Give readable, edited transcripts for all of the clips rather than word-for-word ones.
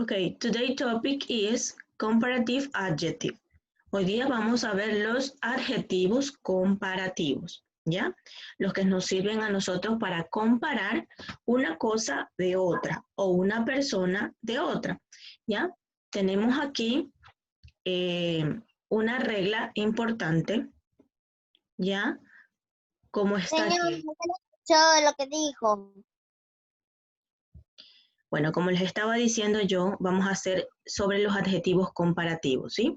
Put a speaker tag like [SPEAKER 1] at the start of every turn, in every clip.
[SPEAKER 1] Okay, today's topic is comparative adjective. Hoy día vamos a ver los adjetivos comparativos, ¿ya? Los que nos sirven a nosotros para comparar una cosa de otra o una persona de otra, ¿ya? Tenemos aquí una regla importante, ¿ya? Como está
[SPEAKER 2] Señor,
[SPEAKER 1] aquí.
[SPEAKER 2] no escuchó lo que dijo.
[SPEAKER 1] Bueno, como les estaba diciendo yo, vamos a hacer sobre los adjetivos comparativos, ¿sí?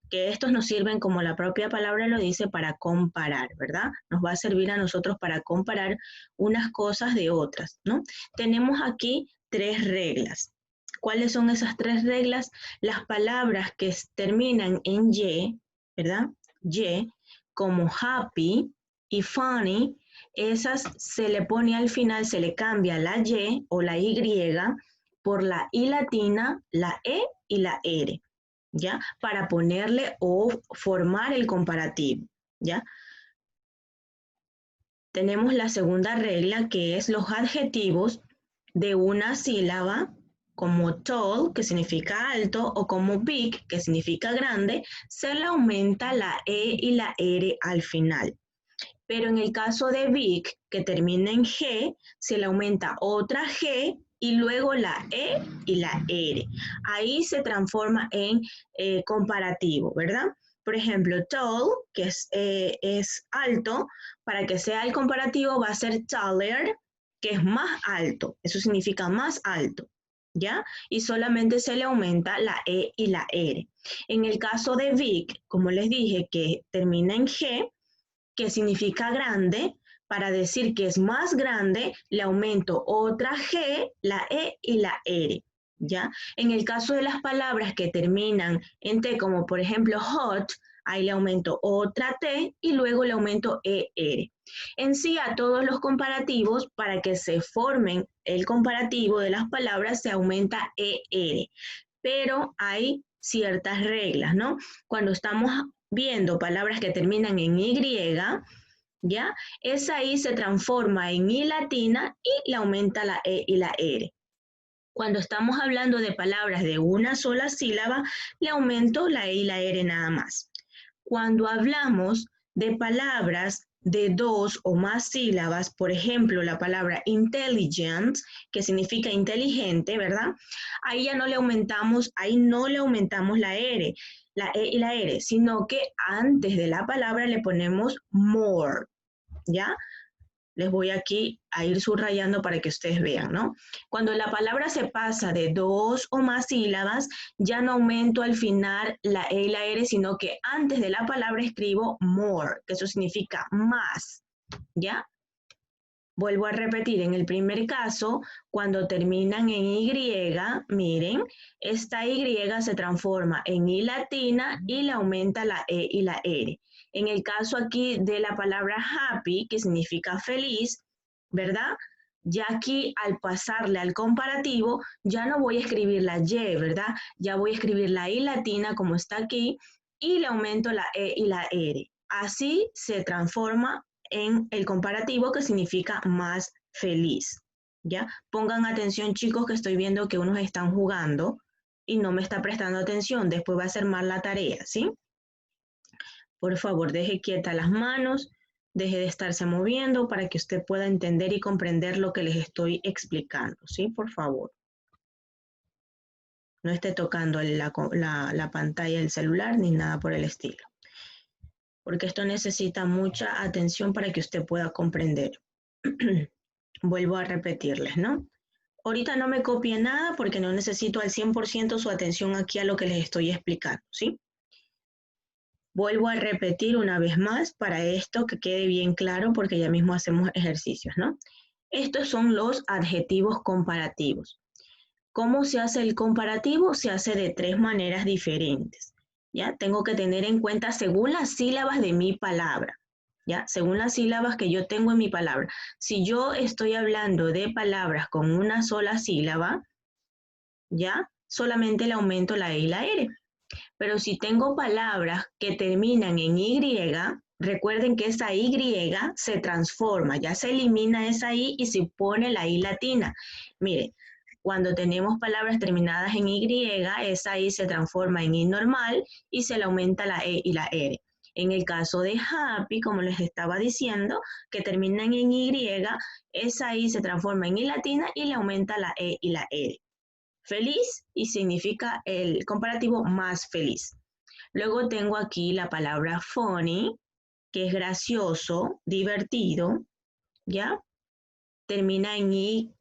[SPEAKER 1] Que estos nos sirven, como la propia palabra lo dice, para comparar, ¿verdad? Nos va a servir a nosotros para comparar unas cosas de otras, ¿no? Tenemos aquí 3 reglas. ¿Cuáles son esas 3 reglas? Las palabras que terminan en Y, ¿verdad? Y, como happy y funny, esas se le pone al final, se le cambia la Y o la Y por la I latina, la E y la R, ¿ya? Para ponerle o formar el comparativo, ¿ya? Tenemos la segunda regla, que es los adjetivos de una sílaba, como tall, que significa alto, o como big, que significa grande, se le aumenta la E y la R al final. Pero en el caso de big, que termina en G, se le aumenta otra G y luego la E y la R. Ahí se transforma en comparativo, ¿verdad? Por ejemplo, tall, que es alto, para que sea el comparativo va a ser taller, que es más alto. Eso significa más alto, ¿ya? Y solamente se le aumenta la E y la R. En el caso de big, como les dije, que termina en G, que significa grande, para decir que es más grande, le aumento otra G, la E y la R, ¿ya? En el caso de las palabras que terminan en T, como por ejemplo hot, ahí le aumento otra T y luego le aumento ER. En sí, a todos los comparativos, para que se formen el comparativo de las palabras, se aumenta ER. Pero hay ciertas reglas, ¿no? Cuando estamos viendo palabras que terminan en Y, ¿ya? Esa I se transforma en I latina y le aumenta la E y la R. Cuando estamos hablando de palabras de una sola sílaba, le aumento la E y la R nada más. Cuando hablamos de palabras de 2 o más sílabas, por ejemplo, la palabra intelligent, que significa inteligente, ¿verdad? Ahí ya no le aumentamos, ahí no le aumentamos la R, la E y la R, sino que antes de la palabra le ponemos more, ¿ya? Les voy aquí a ir subrayando para que ustedes vean, ¿no? Cuando la palabra se pasa de 2 o más sílabas, ya no aumento al final la E y la R, sino que antes de la palabra escribo more, que eso significa más, ¿ya? Vuelvo a repetir, en el primer caso, cuando terminan en Y, miren, esta Y se transforma en I latina y le aumenta la E y la R. En el caso aquí de la palabra happy, que significa feliz, ¿verdad? Ya aquí al pasarle al comparativo, ya no voy a escribir la Y, ¿verdad? Ya voy a escribir la I latina como está aquí y le aumento la E y la R. Así se transforma en el comparativo, que significa más feliz, ¿ya? Pongan atención, chicos, que estoy viendo que unos están jugando y no me está prestando atención. Después va a ser mal la tarea, ¿sí? Por favor, deje quieta las manos, deje de estarse moviendo para que usted pueda entender y comprender lo que les estoy explicando, ¿sí? Por favor. No esté tocando la pantalla del celular ni nada por el estilo, porque esto necesita mucha atención para que usted pueda comprender. Vuelvo a repetirles, ¿no? Ahorita no me copie nada porque no necesito al 100% su atención aquí a lo que les estoy explicando, ¿sí? Vuelvo a repetir una vez más para esto que quede bien claro porque ya mismo hacemos ejercicios, ¿no? Estos son los adjetivos comparativos. ¿Cómo se hace el comparativo? Se hace de 3 maneras diferentes, ¿ya? Tengo que tener en cuenta según las sílabas de mi palabra, ¿ya? Según las sílabas que yo tengo en mi palabra. Si yo estoy hablando de palabras con una sola sílaba, ¿ya? Solamente le aumento la E y la R. Pero si tengo palabras que terminan en Y, recuerden que esa Y se transforma, ya se elimina esa I y se pone la I latina. Mire, Cuando tenemos palabras terminadas en Y, esa I se transforma en I normal y se le aumenta la E y la R. En el caso de happy, como les estaba diciendo, que terminan en Y, esa I se transforma en I latina y le aumenta la E y la R. Feliz y significa el comparativo más feliz. Luego tengo aquí la palabra funny, que es gracioso, divertido, ¿ya? Termina en Y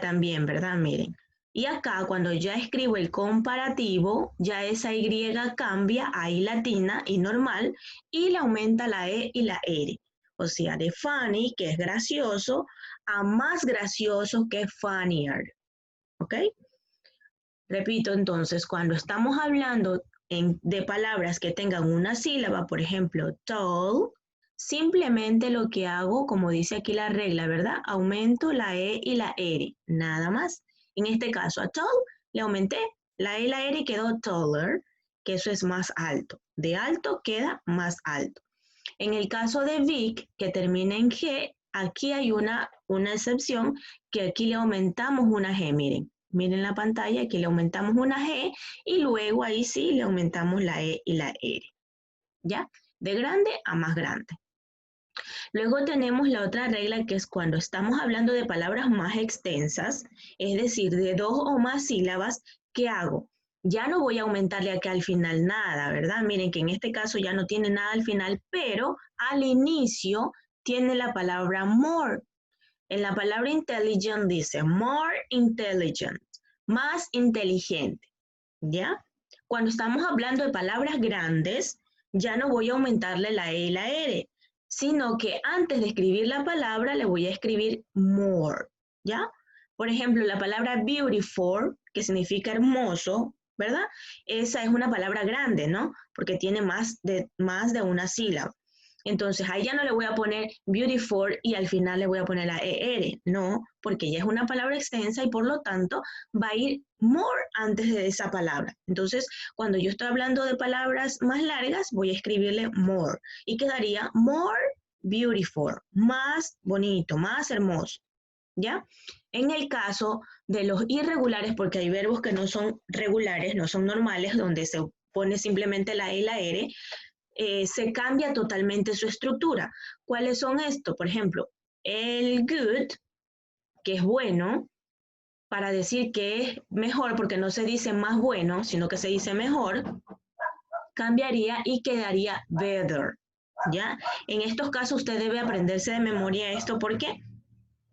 [SPEAKER 1] también, ¿verdad? Miren. Y acá, cuando ya escribo el comparativo, ya esa Y cambia a I latina y normal y le aumenta la E y la R. O sea, de funny, que es gracioso, a más gracioso, que es funnier. ¿Ok? Repito, entonces, cuando estamos hablando de palabras que tengan una sílaba, por ejemplo, tall, simplemente lo que hago, como dice aquí la regla, ¿verdad? Aumento la E y la R, nada más. En este caso, a tall le aumenté la E y la R y quedó taller, que eso es más alto. De alto queda más alto. En el caso de big, que termina en G, aquí hay una excepción, que aquí le aumentamos una G, miren. Miren la pantalla, aquí le aumentamos una G y luego ahí sí le aumentamos la E y la R. ¿Ya? De grande a más grande. Luego tenemos la otra regla, que es cuando estamos hablando de palabras más extensas, es decir, de 2 o más sílabas, ¿qué hago? Ya no voy a aumentarle aquí al final nada, ¿verdad? Miren que en este caso ya no tiene nada al final, pero al inicio tiene la palabra more. En la palabra intelligent dice more intelligent, más inteligente, ¿ya? Cuando estamos hablando de palabras grandes, ya no voy a aumentarle la E y la R, sino que antes de escribir la palabra le voy a escribir more, ¿ya? Por ejemplo, la palabra beautiful, que significa hermoso, ¿verdad? Esa es una palabra grande, ¿no? Porque tiene más de una sílaba. Entonces, ahí ya no le voy a poner beautiful y al final le voy a poner la ER, no, porque ya es una palabra extensa y por lo tanto va a ir more antes de esa palabra. Entonces, cuando yo estoy hablando de palabras más largas, voy a escribirle more y quedaría more beautiful, más bonito, más hermoso, ¿ya? En el caso de los irregulares, porque hay verbos que no son regulares, no son normales, donde se pone simplemente la E y la R, se cambia totalmente su estructura. ¿Cuáles son estos? Por ejemplo, el good, que es bueno, para decir que es mejor, porque no se dice más bueno, sino que se dice mejor, cambiaría y quedaría better, ¿ya? En estos casos usted debe aprenderse de memoria esto porque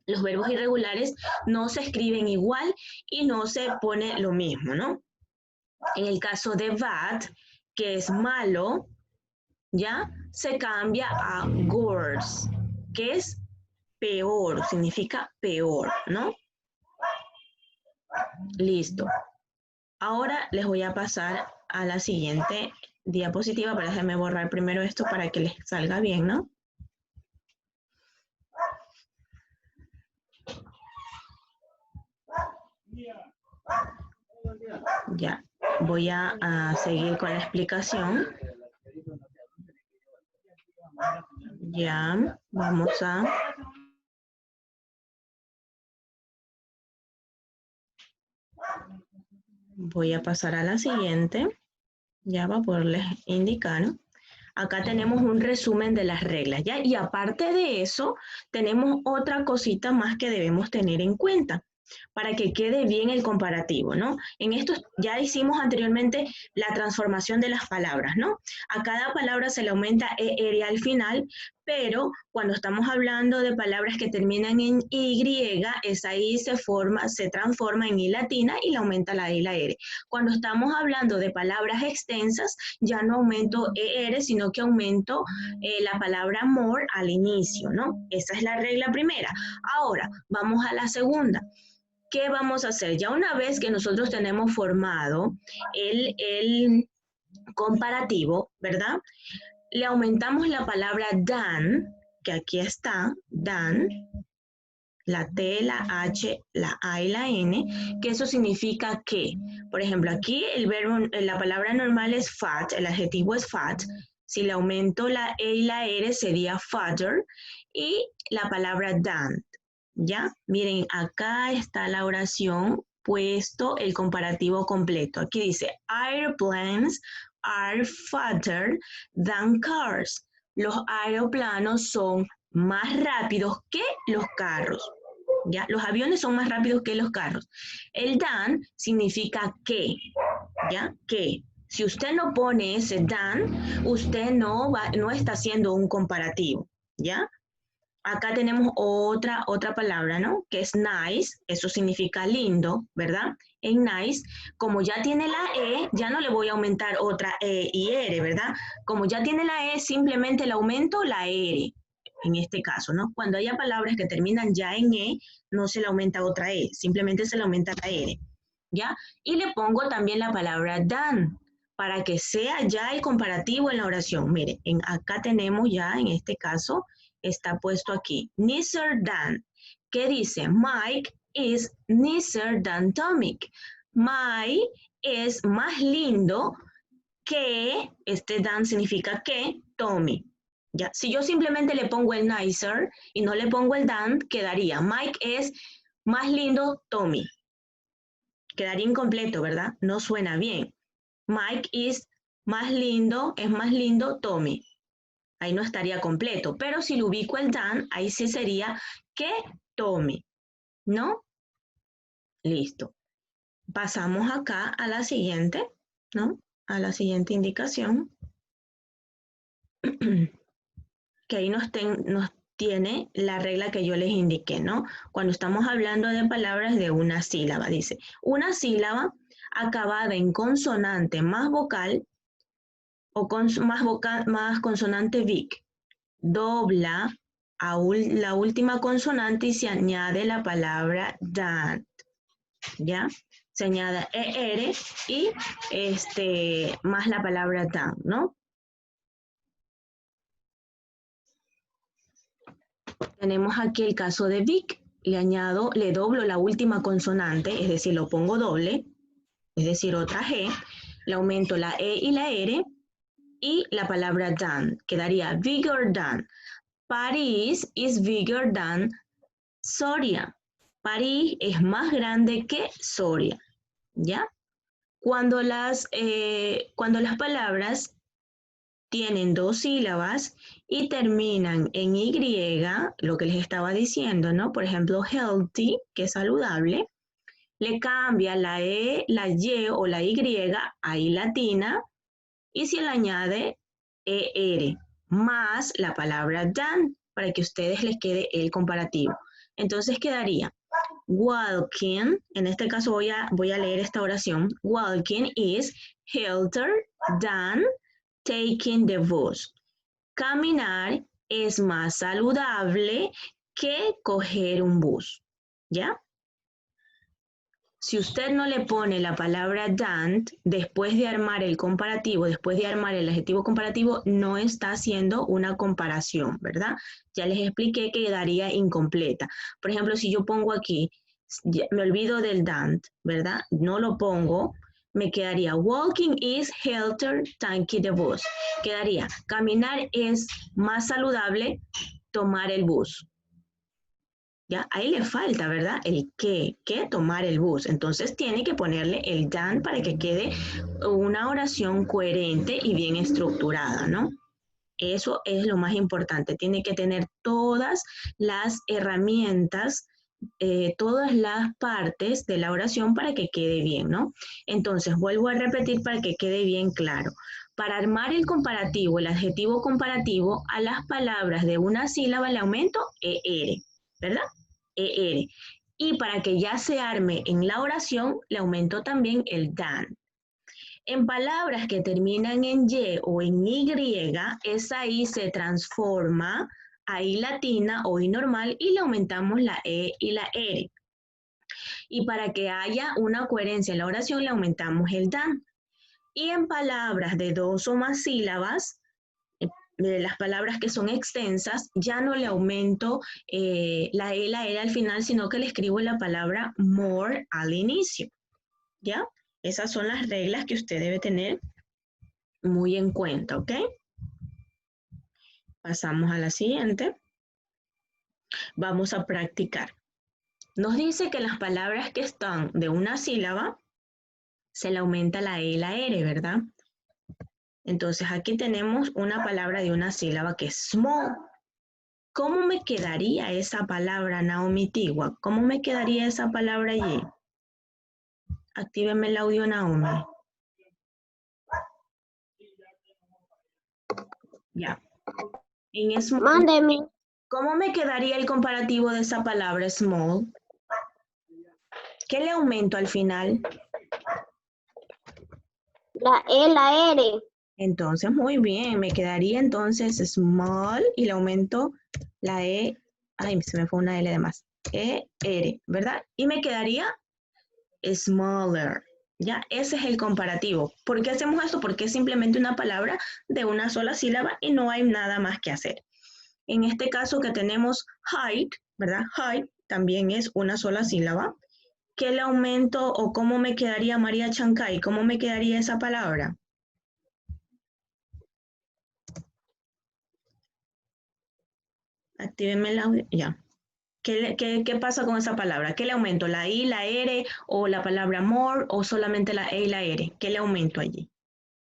[SPEAKER 1] los verbos irregulares no se escriben igual y no se pone lo mismo, ¿no? En el caso de bad, que es malo, ¿ya? Se cambia a worse, que es peor, significa peor, ¿no? Listo. Ahora les voy a pasar a la siguiente diapositiva, pero déjenme borrar primero esto para que les salga bien, ¿no? Ya, voy a seguir con la explicación. Ya, vamos a... Voy a pasar a la siguiente, ya va a poderles indicar. Acá tenemos un resumen de las reglas, ¿ya? Y aparte de eso, tenemos otra cosita más que debemos tener en cuenta para que quede bien el comparativo, ¿no? En esto ya hicimos anteriormente la transformación de las palabras, ¿no? A cada palabra se le aumenta ER al final, pero cuando estamos hablando de palabras que terminan en Y, esa I se transforma en I latina y le aumenta la E y la R. Cuando estamos hablando de palabras extensas, ya no aumento ER, sino que aumento la palabra more al inicio, ¿no? Esa es la regla primera. Ahora, vamos a la segunda. ¿Qué vamos a hacer? Ya una vez que nosotros tenemos formado el comparativo, ¿verdad? Le aumentamos la palabra than, que aquí está, than, la T, la H, la A y la N, que eso significa que, por ejemplo, aquí el verbo, la palabra normal es fat, el adjetivo es fat, si le aumento la E y la R sería fatter, y la palabra than, ¿ya? Miren, acá está la oración puesto el comparativo completo. Aquí dice, airplanes are faster than cars. Los aeroplanos son más rápidos que los carros. ¿Ya? Los aviones son más rápidos que los carros. El than significa que, ¿ya? Que. Si usted no pone ese than, usted no está haciendo un comparativo, ¿ya? Acá tenemos otra palabra, ¿no? Que es nice, eso significa lindo, ¿verdad? En nice, como ya tiene la E, ya no le voy a aumentar otra E y R, ¿verdad? Como ya tiene la E, simplemente le aumento la R, en este caso, ¿no? Cuando haya palabras que terminan ya en E, no se le aumenta otra E, simplemente se le aumenta la R, ¿ya? Y le pongo también la palabra than, para que sea ya el comparativo en la oración. Mire, acá tenemos ya, en este caso, está puesto aquí, nicer than. ¿Qué dice? Mike is nicer than Tommy. Mike es más lindo que, este than significa que, Tommy. ¿Ya? Si yo simplemente le pongo el nicer y no le pongo el than, quedaría, Mike es más lindo, Tommy. Quedaría incompleto, ¿verdad? No suena bien. Mike is más lindo, es más lindo, Tommy. Ahí no estaría completo, pero si le ubico el than, ahí sí sería que Tommy, ¿no? Listo. Pasamos acá a la siguiente, ¿no? A la siguiente indicación, que ahí nos tiene la regla que yo les indiqué, ¿no? Cuando estamos hablando de palabras de una sílaba, dice, una sílaba acabada en consonante más vocal o más consonante VIC, dobla a la última consonante y se añade la palabra than, ¿ya? Se añade ER y más la palabra than, ¿no? Tenemos aquí el caso de Vic, le doblo la última consonante, es decir, lo pongo doble, es decir, otra G, le aumento la E y la R y la palabra than, quedaría bigger than. Paris is bigger than Soria. París es más grande que Soria, ¿ya? Cuando las palabras tienen dos sílabas y terminan en Y, lo que les estaba diciendo, ¿no? Por ejemplo, healthy, que es saludable, le cambia la E, la Y o la Y a I latina y se le añade ER más la palabra than para que a ustedes les quede el comparativo. Entonces quedaría walking, en este caso voy a leer esta oración. Walking is healthier than taking the bus. Caminar es más saludable que coger un bus, ¿ya? Si usted no le pone la palabra than después de armar el comparativo, después de armar el adjetivo comparativo, no está haciendo una comparación, ¿verdad? Ya les expliqué que quedaría incompleta. Por ejemplo, si yo pongo aquí, me olvido del than, ¿verdad? No lo pongo, me quedaría walking is healthier than the bus. Quedaría caminar es más saludable tomar el bus. ¿Ya? Ahí le falta, ¿verdad? El que tomar el bus. Entonces tiene que ponerle el than para que quede una oración coherente y bien estructurada, ¿no? Eso es lo más importante. Tiene que tener todas las herramientas, todas las partes de la oración para que quede bien, ¿no? Entonces, vuelvo a repetir para que quede bien claro. Para armar el comparativo, el adjetivo comparativo, a las palabras de una sílaba le aumento ER, ¿verdad? ER. Y para que ya se arme en la oración, le aumento también el than. En palabras que terminan en Y o en Y, esa I se transforma a I latina o I normal y le aumentamos la E y la R. Y para que haya una coherencia en la oración, le aumentamos el than. Y en palabras de dos o más sílabas, de las palabras que son extensas, ya no le aumento la E, la R al final, sino que le escribo la palabra more al inicio, ¿ya? Esas son las reglas que usted debe tener muy en cuenta, ¿ok? Pasamos a la siguiente. Vamos a practicar. Nos dice que las palabras que están de una sílaba se le aumenta la E y la R, ¿verdad? Entonces aquí tenemos una palabra de una sílaba que es small. ¿Cómo me quedaría esa palabra, Naomi Tigua? ¿Cómo me quedaría esa palabra allí? Actíveme el audio, Naomi. Ya.
[SPEAKER 2] Mándeme.
[SPEAKER 1] ¿Cómo me quedaría el comparativo de esa palabra small? ¿Qué le aumento al final?
[SPEAKER 2] La E, la R.
[SPEAKER 1] Entonces, muy bien, me quedaría entonces small y le aumento la E, ay, se me fue una L de más, E-R, ¿verdad? Y me quedaría smaller, ¿ya? Ese es el comparativo. ¿Por qué hacemos esto? Porque es simplemente una palabra de una sola sílaba y no hay nada más que hacer. En este caso que tenemos height, ¿verdad? Height también es una sola sílaba. ¿Qué le aumento o cómo me quedaría María Chancay? ¿Cómo me quedaría esa palabra? Actívenme el audio, ya. ¿Qué pasa con esa palabra? ¿Qué le aumento? ¿La I, la R o la palabra more o solamente la E y la R? ¿Qué le aumento allí?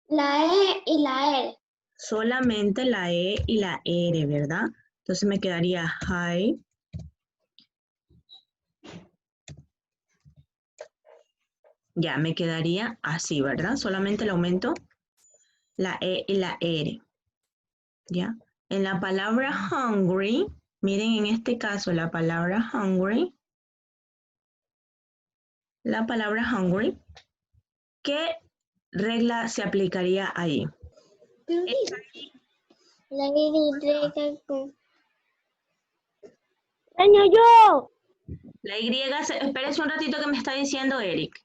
[SPEAKER 2] La E y la R.
[SPEAKER 1] Solamente la E y la R, ¿verdad? Entonces me quedaría high. Ya, me quedaría así, ¿verdad? Solamente le aumento la E y la R. ¿Ya? En la palabra hungry, miren en este caso la palabra hungry, ¿qué regla se aplicaría ahí?
[SPEAKER 2] La Y con... ¡Señor, yo!
[SPEAKER 1] La Y, espérese un ratito que me está diciendo Eric.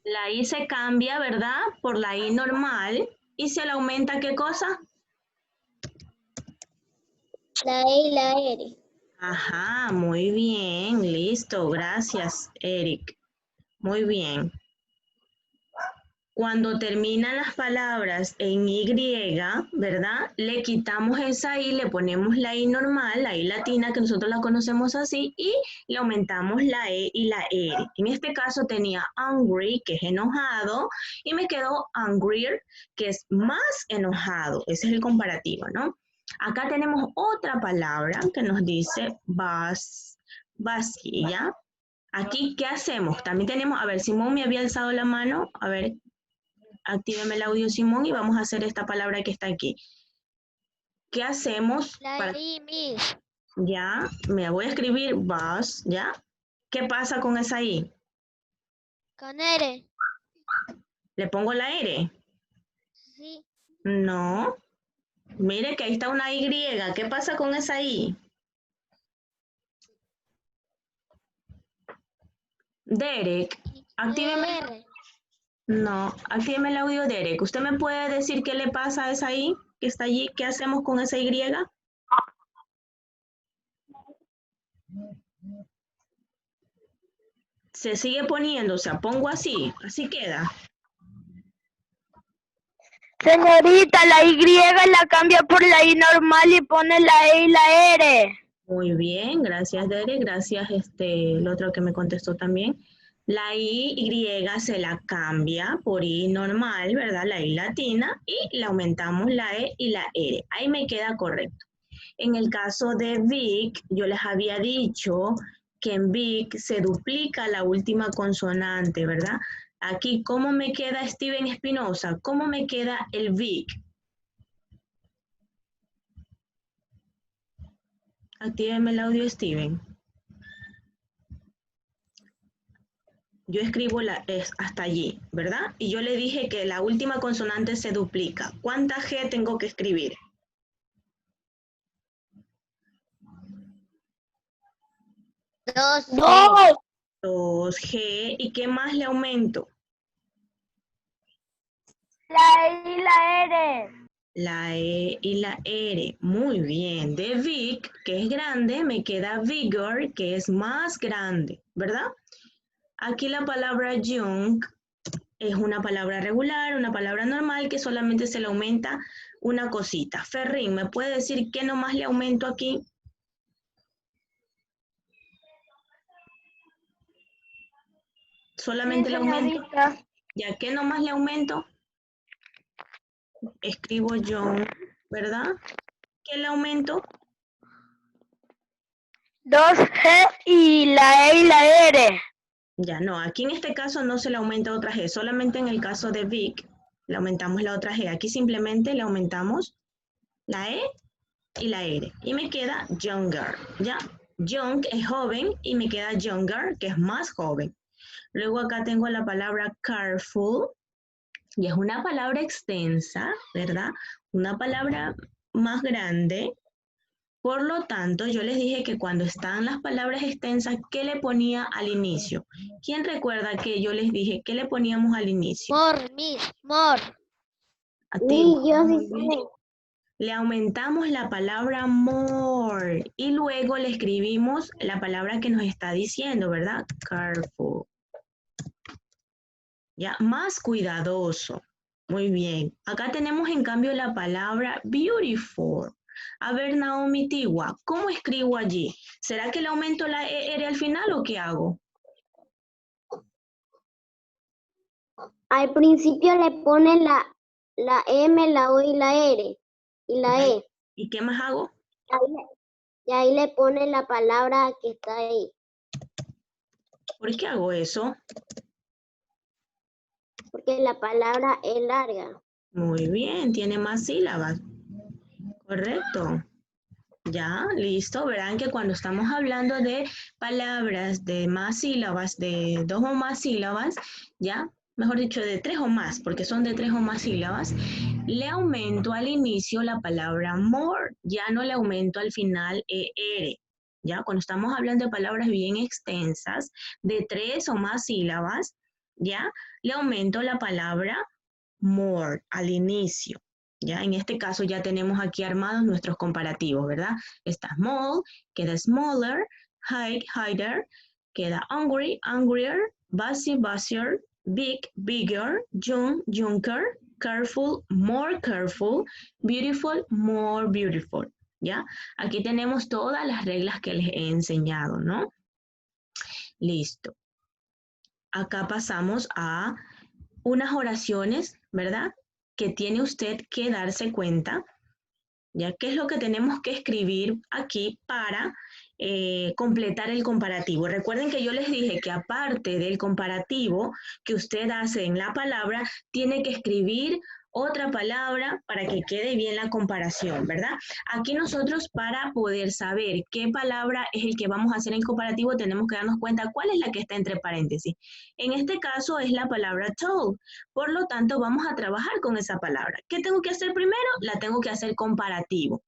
[SPEAKER 1] La I se cambia, ¿verdad? Por la I normal y se le aumenta ¿qué cosa?
[SPEAKER 2] La E y la R.
[SPEAKER 1] Ajá, muy bien, listo, gracias Eric. Muy bien. Cuando terminan las palabras en Y, ¿verdad? Le quitamos esa I, le ponemos la I normal, la I latina, que nosotros la conocemos así, y le aumentamos la E y la R. En este caso tenía angry, que es enojado, y me quedó angrier, que es más enojado. Ese es el comparativo, ¿no? Acá tenemos otra palabra que nos dice vasquilla. Aquí, ¿qué hacemos? También tenemos, a ver, Simón me había alzado la mano, a ver, actíveme el audio, Simón, y vamos a hacer esta palabra que está aquí. ¿Qué hacemos?
[SPEAKER 2] La I, Miss.
[SPEAKER 1] Ya, me voy a escribir vas, ¿ya? ¿Qué pasa con esa I?
[SPEAKER 2] Con R.
[SPEAKER 1] ¿Le pongo la R?
[SPEAKER 2] Sí.
[SPEAKER 1] No. Mire que ahí está una Y. ¿Qué pasa con esa I? Derek, actíveme.
[SPEAKER 2] R.
[SPEAKER 1] No, actíveme el audio, Derek. ¿Usted me puede decir qué le pasa a esa I que está allí? ¿Qué hacemos con esa Y? Se sigue poniendo, o sea, pongo así, así queda.
[SPEAKER 2] Señorita, la Y la cambia por la I normal y pone la E y la R.
[SPEAKER 1] Muy bien, gracias Derek, gracias el otro que me contestó también. La Y se la cambia por I normal, ¿verdad? La I latina y le aumentamos la E y la R. Ahí me queda correcto. En el caso de Vic, yo les había dicho que en Vic se duplica la última consonante, ¿verdad? Aquí, ¿cómo me queda Steven Espinosa? ¿Cómo me queda el Vic? Actívenme el audio, Steven. Yo escribo hasta allí, ¿verdad? Y yo le dije que la última consonante se duplica. ¿Cuánta G tengo que escribir?
[SPEAKER 2] 2.
[SPEAKER 1] 2G. ¿Y qué más le aumento?
[SPEAKER 2] La E y la R.
[SPEAKER 1] La E y la R. Muy bien. De big, que es grande, me queda bigger, que es más grande, ¿verdad? Aquí la palabra young es una palabra regular, una palabra normal que solamente se le aumenta una cosita. Ferrín, ¿me puede decir qué nomás le aumento aquí? Solamente le aumento.
[SPEAKER 2] señorita.
[SPEAKER 1] ¿Ya qué nomás le aumento? Escribo John, ¿verdad? ¿Qué le aumento?
[SPEAKER 2] 2G y la E y la R.
[SPEAKER 1] Ya no, aquí en este caso no se le aumenta otra G, solamente en el caso de Vic le aumentamos la otra G. Aquí simplemente le aumentamos la E y la R. Y me queda younger, ¿ya? Young es joven y me queda younger, que es más joven. Luego acá tengo la palabra careful, y es una palabra extensa, ¿verdad? Una palabra más grande. Por lo tanto, yo les dije que cuando están las palabras extensas, ¿qué le ponía al inicio? ¿Quién recuerda que yo les dije qué le poníamos al inicio?
[SPEAKER 2] More, miss, more.
[SPEAKER 1] Atento,
[SPEAKER 2] Yo
[SPEAKER 1] muy
[SPEAKER 2] sí
[SPEAKER 1] bien.
[SPEAKER 2] sé.
[SPEAKER 1] Le aumentamos la palabra more y luego le escribimos la palabra que nos está diciendo, ¿verdad? Careful. Ya, más cuidadoso. Muy bien. Acá tenemos en cambio la palabra beautiful. A ver, Naomi Tigua, ¿cómo escribo allí? ¿Será que le aumento la ER al final o qué hago?
[SPEAKER 2] Al principio le pone la M, la O y la R. Y la E.
[SPEAKER 1] ¿Y qué más hago?
[SPEAKER 2] Y ahí le pone la palabra que está ahí.
[SPEAKER 1] ¿Por qué hago eso?
[SPEAKER 2] Porque la palabra es larga.
[SPEAKER 1] Muy bien, tiene más sílabas. Correcto. Ya, listo. Verán que cuando estamos hablando de palabras de más sílabas, de 2 o más sílabas, ya, mejor dicho, de 3 o más, porque son de 3 o más sílabas, le aumento al inicio la palabra more, ya no le aumento al final ER. Ya, cuando estamos hablando de palabras bien extensas, de 3 o más sílabas, ya, le aumento la palabra more al inicio. Ya, en este caso ya tenemos aquí armados nuestros comparativos, ¿verdad? Está small, queda smaller, hide, hider, queda hungry, hungrier, busy, busier, big, bigger, young, younger, careful, more careful, beautiful, more beautiful. ¿Ya? Aquí tenemos todas las reglas que les he enseñado, ¿no? Listo. Acá pasamos a unas oraciones, ¿verdad? Que tiene usted que darse cuenta, ¿ya? ¿Qué es lo que tenemos que escribir aquí para completar el comparativo? Recuerden que yo les dije que aparte del comparativo que usted hace en la palabra, tiene que escribir otra palabra para que quede bien la comparación, ¿verdad? Aquí nosotros para poder saber qué palabra es el que vamos a hacer en comparativo, tenemos que darnos cuenta cuál es la que está entre paréntesis. En este caso es la palabra tall. Por lo tanto, vamos a trabajar con esa palabra. ¿Qué tengo que hacer primero? La tengo que hacer comparativo.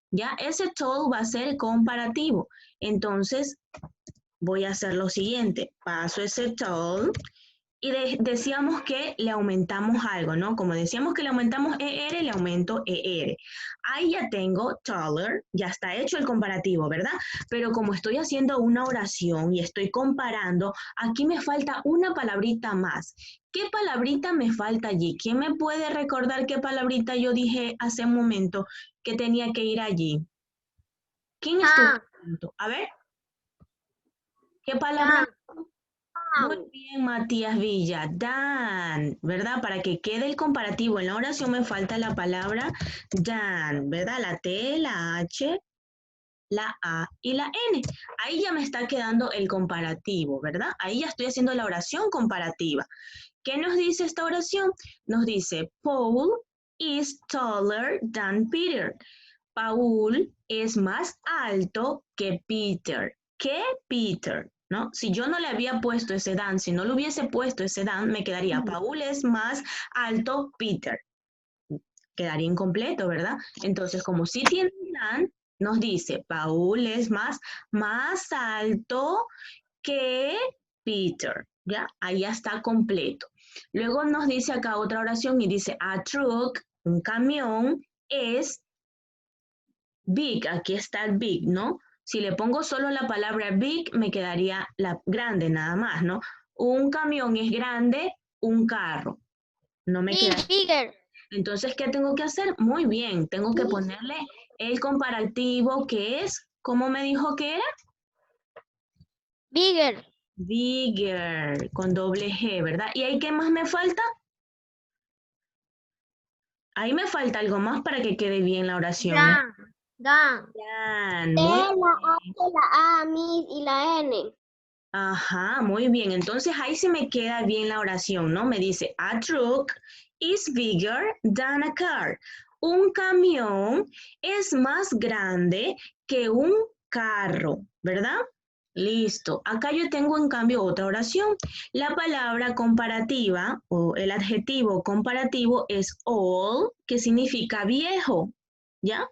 [SPEAKER 1] Ya, ese tall va a ser comparativo. Entonces, voy a hacer lo siguiente. Paso ese tall y decíamos que le aumentamos algo, ¿no? Como decíamos que le aumentamos ER, le aumento ER. Ahí ya tengo taller, ya está hecho el comparativo, ¿verdad? Pero como estoy haciendo una oración y estoy comparando, aquí me falta una palabrita más. ¿Qué palabrita me falta allí? ¿Quién me puede recordar qué palabrita yo dije hace un momento que tenía que ir allí? ¿Quién estuvo? A ver, ¿qué palabra? Muy bien, Matías Villa. Dan, ¿verdad? Para que quede el comparativo en la oración me falta la palabra dan, ¿verdad? La T, la H, la A y la N. Ahí ya me está quedando el comparativo, ¿verdad? Ahí ya estoy haciendo la oración comparativa. ¿Qué nos dice esta oración? Nos dice, Paul is taller than Peter. Paul es más alto que Peter. ¿Qué Peter? ¿No? Si yo no le había puesto ese dan, si no le hubiese puesto ese dan, me quedaría Paul es más alto Peter. Quedaría incompleto, ¿verdad? Entonces, como sí tiene dan, nos dice Paul es más alto que Peter. ¿Ya? Ahí ya está completo. Luego nos dice acá otra oración y dice a truck, un camión, es big, aquí está el big, ¿no? Si le pongo solo la palabra big, me quedaría la grande nada más, ¿no? Un camión es grande, un carro. No me queda.
[SPEAKER 2] Bigger.
[SPEAKER 1] Entonces, ¿qué tengo que hacer? Muy bien, tengo que ponerle el comparativo que es, ¿cómo me dijo que era?
[SPEAKER 2] Bigger.
[SPEAKER 1] Bigger, con doble G, ¿verdad? ¿Y ahí qué más me falta? Ahí me falta algo más para que quede bien la oración, ¿no?
[SPEAKER 3] Dan.
[SPEAKER 1] Than,
[SPEAKER 2] T,
[SPEAKER 1] muy
[SPEAKER 2] la H,
[SPEAKER 1] bien.
[SPEAKER 2] la A, Miss y la N.
[SPEAKER 1] Ajá, muy bien. Entonces ahí se me queda bien la oración, ¿no? Me dice, a truck is bigger than a car. Un camión es más grande que un carro, ¿verdad? Listo. Acá yo tengo en cambio otra oración. La palabra comparativa o el adjetivo comparativo es old, que significa viejo, ¿ya?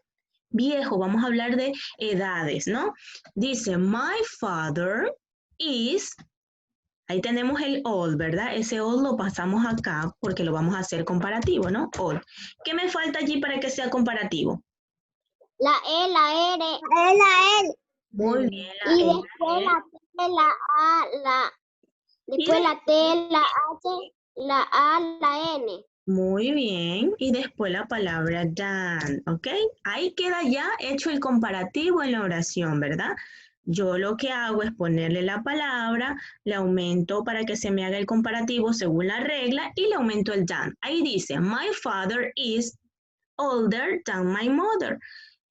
[SPEAKER 1] Viejo, vamos a hablar de edades, ¿no? Dice, my father is, ahí tenemos el old, ¿verdad? Ese old lo pasamos acá porque lo vamos a hacer comparativo, ¿no? Old. ¿Qué me falta allí para que sea comparativo?
[SPEAKER 2] La E, la R. La E, la L.
[SPEAKER 1] Muy bien, la
[SPEAKER 2] Y
[SPEAKER 1] E,
[SPEAKER 2] después
[SPEAKER 1] la E.
[SPEAKER 2] la T, la A, después la T, la H, la A, la N.
[SPEAKER 1] Muy bien. Y después la palabra than, ¿ok? Ahí queda ya hecho el comparativo en la oración, ¿verdad? Yo lo que hago es ponerle la palabra, le aumento para que se me haga el comparativo según la regla y le aumento el than. Ahí dice, my father is older than my mother.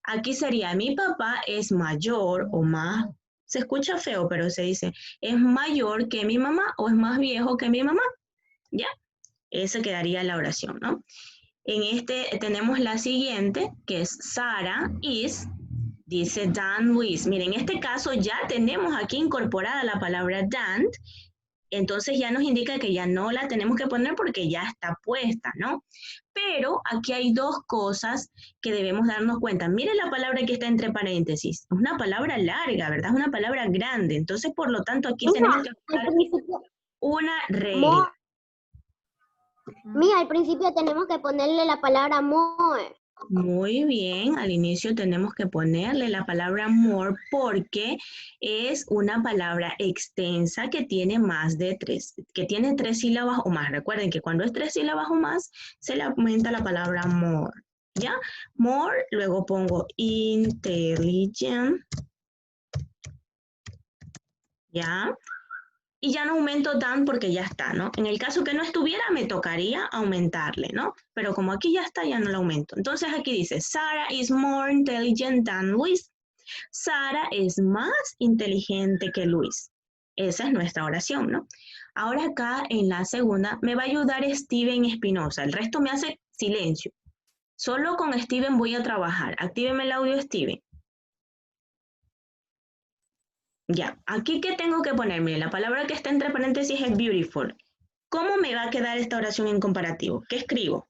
[SPEAKER 1] Aquí sería, mi papá es mayor o más, se escucha feo, pero se dice, es mayor que mi mamá o es más viejo que mi mamá. ¿Ya? Esa quedaría la oración, ¿no? En este tenemos la siguiente, que es Sara is, dice Dan Luis. Miren, en este caso ya tenemos aquí incorporada la palabra Dan, entonces ya nos indica que ya no la tenemos que poner porque ya está puesta, ¿no? Pero aquí hay dos cosas que debemos darnos cuenta. Miren la palabra que está entre paréntesis. Es una palabra larga, ¿verdad? Es una palabra grande. Entonces, por lo tanto, aquí tenemos que
[SPEAKER 2] Al
[SPEAKER 1] aplicar
[SPEAKER 2] principio,
[SPEAKER 1] una regla.
[SPEAKER 2] al principio tenemos que ponerle la palabra more.
[SPEAKER 1] Muy bien, al inicio tenemos que ponerle la palabra more porque es una palabra extensa que tiene más de que tiene 3 sílabas o más. Recuerden que cuando es 3 sílabas o más, se le aumenta la palabra more. ¿Ya? More, luego pongo intelligent. ¿Ya? Y ya no aumento tan porque ya está, ¿no? En el caso que no estuviera, me tocaría aumentarle, ¿no? Pero como aquí ya está, ya no lo aumento. Entonces aquí dice, Sarah is more intelligent than Luis. Sara es más inteligente que Luis. Esa es nuestra oración, ¿no? Ahora acá en la segunda me va a ayudar Steven Espinosa. El resto me hace silencio. Solo con Steven voy a trabajar. Actíveme el audio, Steven. Ya, aquí ¿qué tengo que ponerme? La palabra que está entre paréntesis es beautiful. ¿Cómo me va a quedar esta oración en comparativo? ¿Qué escribo?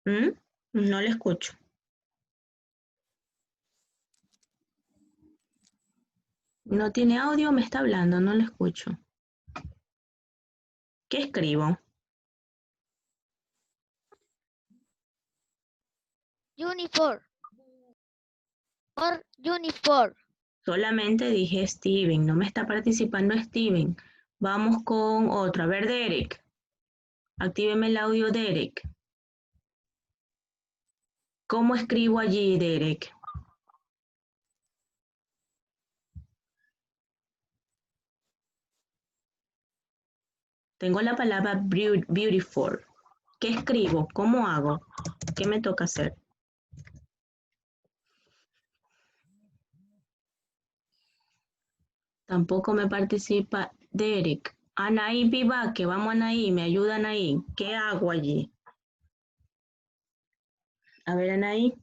[SPEAKER 1] ¿Mm? No le escucho. No tiene audio, me está hablando, no le escucho. ¿Qué escribo?
[SPEAKER 3] Uniform. Or uniform.
[SPEAKER 1] Solamente dije Steven, no me está participando Steven. Vamos con otro. A ver, Derek. Actíveme el audio, Derek. ¿Cómo escribo allí, Derek? Tengo la palabra beautiful. ¿Qué escribo? ¿Cómo hago? ¿Qué me toca hacer? Tampoco me participa Derek. Anaí Viva, que vamos Anaí, me ayudan ahí. ¿Qué hago allí? A ver, Anaí.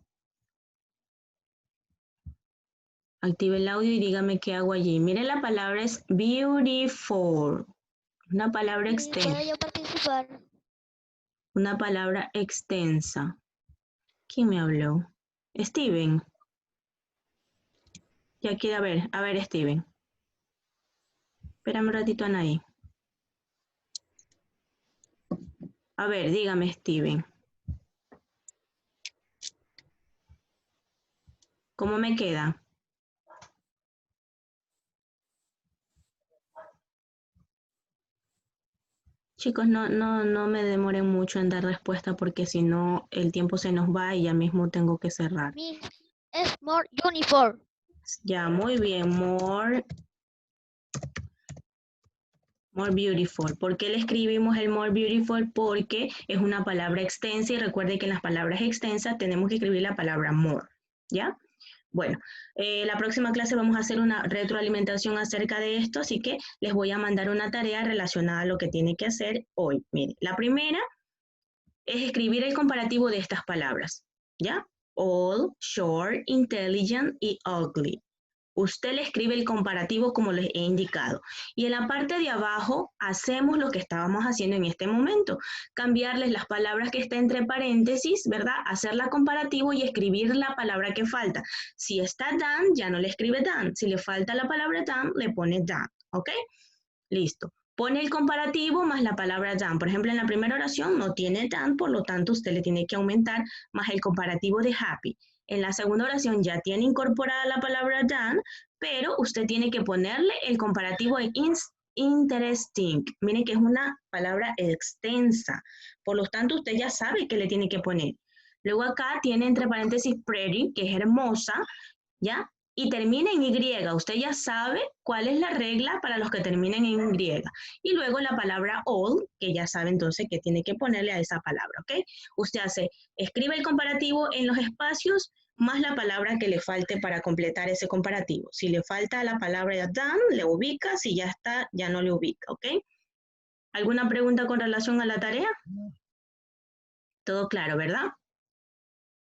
[SPEAKER 1] Active el audio y dígame qué hago allí. Mire, la palabra es beautiful. Una palabra extensa.
[SPEAKER 3] ¿Puedo yo participar?
[SPEAKER 1] Una palabra extensa. ¿Quién me habló? Steven. Ya quiere a ver, Steven. Espérame un ratito, Anaí. A ver, dígame, Steven. ¿Cómo me queda? Chicos, no me demoren mucho en dar respuesta porque si no el tiempo se nos va y ya mismo tengo que cerrar.
[SPEAKER 3] Miss, es more uniform.
[SPEAKER 1] Ya, muy bien. More beautiful. ¿Por qué le escribimos el more beautiful? Porque es una palabra extensa y recuerde que en las palabras extensas tenemos que escribir la palabra more. ¿Ya? Bueno, la próxima clase vamos a hacer una retroalimentación acerca de esto, así que les voy a mandar una tarea relacionada a lo que tiene que hacer hoy. Miren, la primera es escribir el comparativo de estas palabras, ¿ya? All, short, intelligent y ugly. Usted le escribe el comparativo como les he indicado. Y en la parte de abajo hacemos lo que estábamos haciendo en este momento. Cambiarles las palabras que está entre paréntesis, ¿verdad? Hacer la comparativo y escribir la palabra que falta. Si está done, ya no le escribe done. Si le falta la palabra done, le pone done. ¿Ok? Listo. Pone el comparativo más la palabra done. Por ejemplo, en la primera oración no tiene done, por lo tanto usted le tiene que aumentar más el comparativo de happy. En la segunda oración ya tiene incorporada la palabra done, pero usted tiene que ponerle el comparativo de interesting. Miren que es una palabra extensa. Por lo tanto, usted ya sabe qué le tiene que poner. Luego acá tiene entre paréntesis pretty, que es hermosa, ¿ya? Y termina en Y. Usted ya sabe cuál es la regla para los que terminen en Y. Y luego la palabra all, que ya sabe entonces que tiene que ponerle a esa palabra, ¿ok? Usted escribe el comparativo en los espacios más la palabra que le falte para completar ese comparativo. Si le falta la palabra done, le ubica. Si ya está, ya no le ubica, ¿ok? ¿Alguna pregunta con relación a la tarea? Todo claro, ¿verdad?